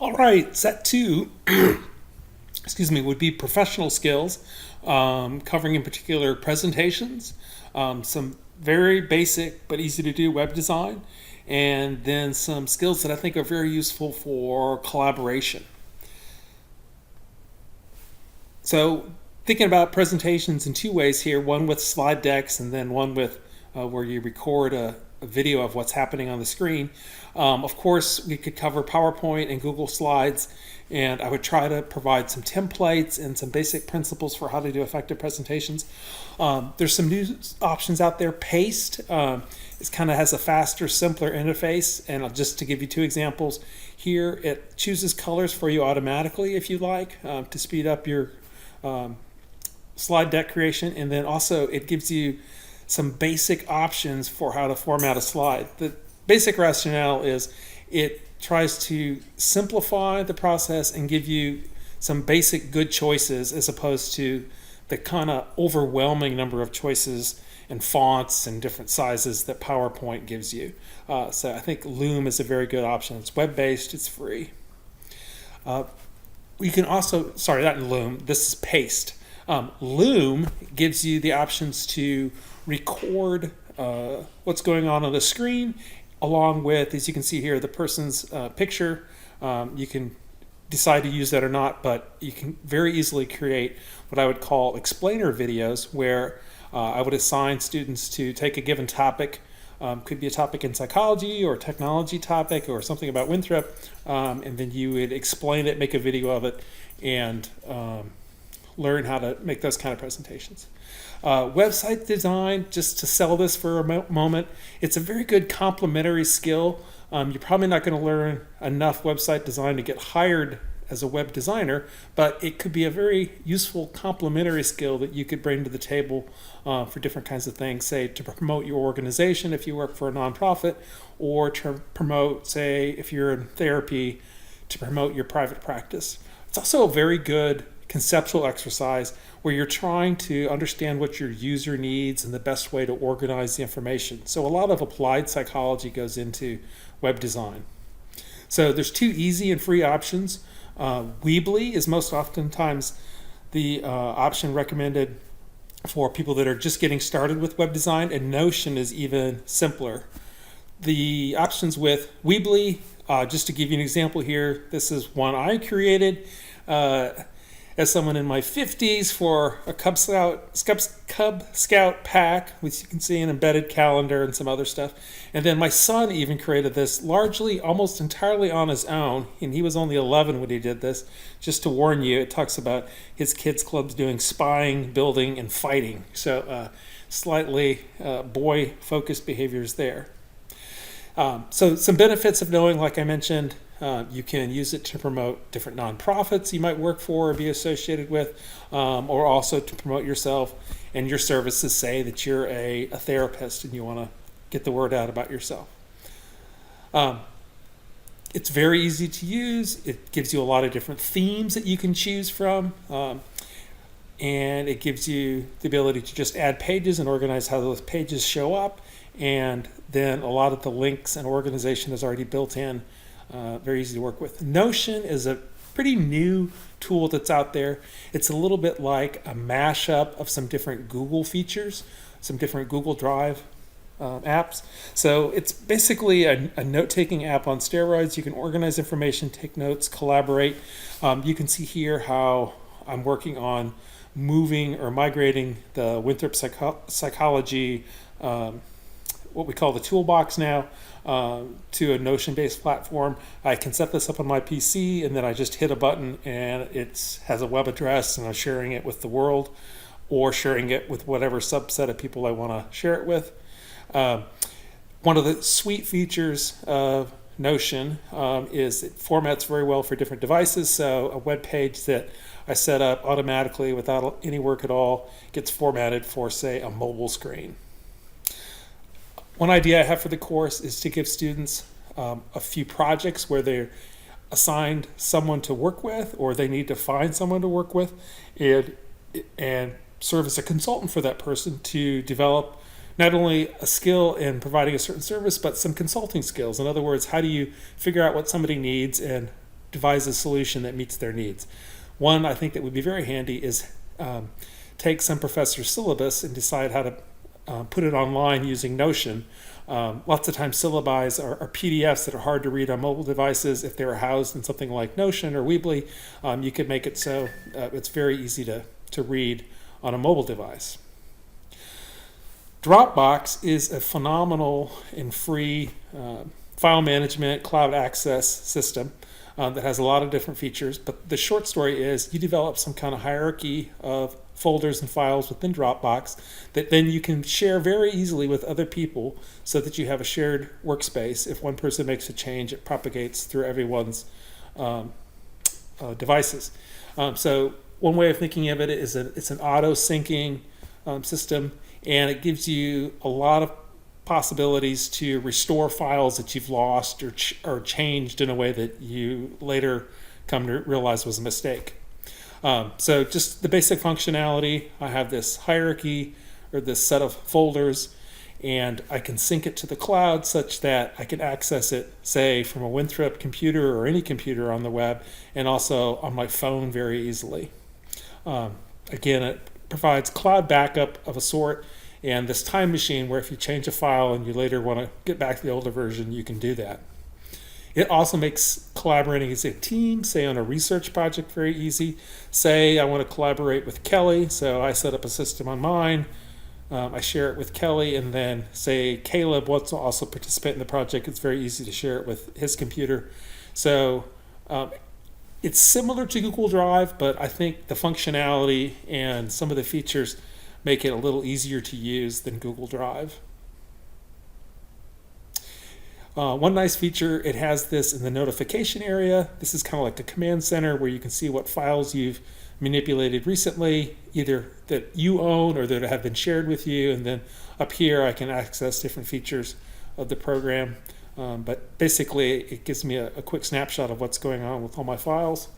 All right, set two, excuse me, would be professional skills, covering in particular presentations, some very basic but easy to do web design, and then some skills that I think are very useful for collaboration. So thinking about presentations in two ways here, one with slide decks and then one with where you record a video of what's happening on the screen. Of course, we could cover PowerPoint and Google Slides, and I would try to provide some templates and some basic principles for how to do effective presentations. There's some new options out there. Paste it kind of has a faster, simpler interface, and just to give you two examples here, it chooses colors for you automatically if you like to speed up your slide deck creation, and then also it gives you some basic options for how to format a slide. The basic rationale is it tries to simplify the process and give you some basic good choices as opposed to the kind of overwhelming number of choices and fonts and different sizes that PowerPoint gives you. So I think Loom is a very good option. It's web-based, it's free. You can also, sorry, not Loom, this is Paste. Loom gives you the options to record what's going on the screen, along with, as you can see here, the person's picture. You can decide to use that or not, but you can very easily create what I would call explainer videos, where I would assign students to take a given topic. Could be a topic in psychology or technology topic or something about Winthrop, and then you would explain it, make a video of it, and learn how to make those kind of presentations. Website design, just to sell this for a moment, it's a very good complementary skill. You're probably not going to learn enough website design to get hired as a web designer, but it could be a very useful complementary skill that you could bring to the table for different kinds of things, say to promote your organization if you work for a nonprofit, or to promote, say, if you're in therapy, to promote your private practice. It's also a very good conceptual exercise where you're trying to understand what your user needs and the best way to organize the information. So a lot of applied psychology goes into web design. So there's two easy and free options. Weebly is most oftentimes the option recommended for people that are just getting started with web design, and Notion is even simpler. The options with Weebly, just to give you an example here, this is one I created as someone in my 50s for a Cub Scout pack, which you can see an embedded calendar and some other stuff. And then my son even created this largely, almost entirely on his own, and he was only 11 when he did this. Just to warn you, it talks about his kids' clubs doing spying, building, and fighting. So slightly boy-focused behaviors there. So some benefits of knowing, like I mentioned, you can use it to promote different nonprofits you might work for or be associated with, or also to promote yourself and your services. Say that you're a therapist and you want to get the word out about yourself. It's very easy to use. It gives you a lot of different themes that you can choose from, and it gives you the ability to just add pages and organize how those pages show up, and then a lot of the links and organization is already built in. Very easy to work with. Notion is a pretty new tool that's out there. It's a little bit like a mashup of some different Google features, some different Google Drive apps. So it's basically a note-taking app on steroids. You can organize information, take notes, collaborate. You can see here how I'm working on moving or migrating the Winthrop psychology, what we call the toolbox now, to a Notion-based platform. I can set this up on my PC, and then I just hit a button, and it has a web address, and I'm sharing it with the world, or sharing it with whatever subset of people I want to share it with. One of the sweet features of Notion is it formats very well for different devices. So a web page that I set up automatically without any work at all gets formatted for, say, a mobile screen. One idea I have for the course is to give students a few projects where they're assigned someone to work with, or they need to find someone to work with, and serve as a consultant for that person to develop not only a skill in providing a certain service, but some consulting skills. In other words, how do you figure out what somebody needs and devise a solution that meets their needs. One I think that would be very handy is take some professor's syllabus and decide how to put it online using Notion. Lots of times syllabi are PDFs that are hard to read on mobile devices. If they were housed in something like Notion or Weebly, you could make it so it's very easy to read on a mobile device. Dropbox is a phenomenal and free file management cloud access system that has a lot of different features, but the short story is you develop some kind of hierarchy of folders and files within Dropbox that then you can share very easily with other people so that you have a shared workspace. If one person makes a change, it propagates through everyone's devices. So one way of thinking of it is it's an auto-syncing system, and it gives you a lot of possibilities to restore files that you've lost or changed in a way that you later come to realize was a mistake. So just the basic functionality, I have this hierarchy or this set of folders, and I can sync it to the cloud such that I can access it, say, from a Winthrop computer or any computer on the web, and also on my phone very easily. Again, it provides cloud backup of a sort, and this time machine where if you change a file and you later want to get back to the older version, you can do that. It also makes collaborating as a team, say on a research project, very easy. Say I want to collaborate with Kelly, so I set up a system on mine. I share it with Kelly, and then say Caleb wants to also participate in the project. It's very easy to share it with his computer. So it's similar to Google Drive, but I think the functionality and some of the features make it a little easier to use than Google Drive. One nice feature, it has this in the notification area. This is kind of like the command center where you can see what files you've manipulated recently, either that you own or that have been shared with you. And then up here, I can access different features of the program. But basically, it gives me a quick snapshot of what's going on with all my files.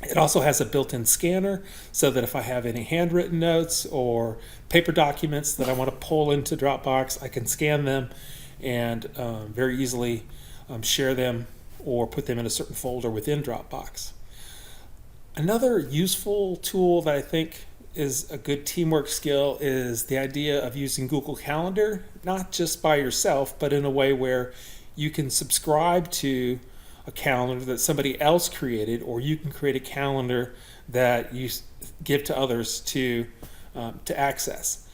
It also has a built-in scanner so that if I have any handwritten notes or paper documents that I want to pull into Dropbox, I can scan them and very easily share them or put them in a certain folder within Dropbox. Another useful tool that I think is a good teamwork skill is the idea of using Google Calendar, not just by yourself, but in a way where you can subscribe to a calendar that somebody else created, or you can create a calendar that you give to others to access.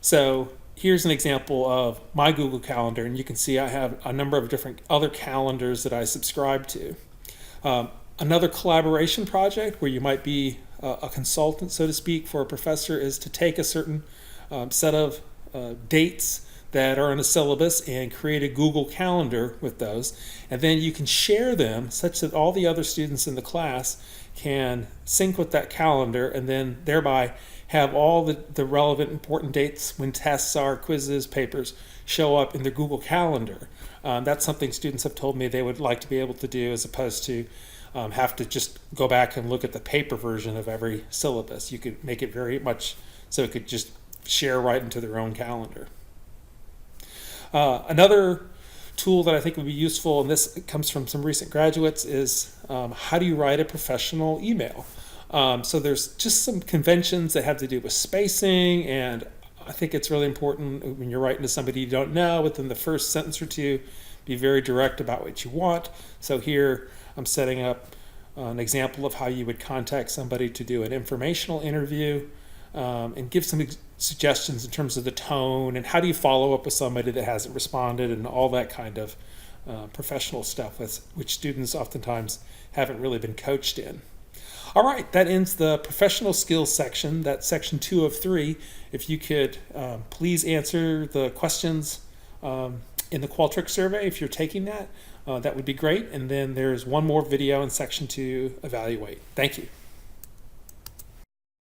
So here's an example of my Google Calendar, and you can see I have a number of different other calendars that I subscribe to. Another collaboration project where you might be a consultant, so to speak, for a professor is to take a certain set of dates that are in a syllabus and create a Google Calendar with those. And then you can share them such that all the other students in the class can sync with that calendar and then thereby have all the relevant important dates when tests are, quizzes, papers show up in the Google Calendar. That's something students have told me they would like to be able to do as opposed to have to just go back and look at the paper version of every syllabus. You could make it very much so it could just share right into their own calendar. Another tool that I think would be useful, and this comes from some recent graduates, is how do you write a professional email? So there's just some conventions that have to do with spacing, and I think it's really important when you're writing to somebody you don't know, within the first sentence or two, be very direct about what you want. So here I'm setting up an example of how you would contact somebody to do an informational interview, and give some suggestions in terms of the tone and how do you follow up with somebody that hasn't responded and all that kind of professional stuff which students oftentimes haven't really been coached in. All right, that ends the professional skills section. That's section 2 of 3. If you could please answer the questions in the Qualtrics survey if you're taking that, that would be great. And then there's one more video in section 2, evaluate. Thank you.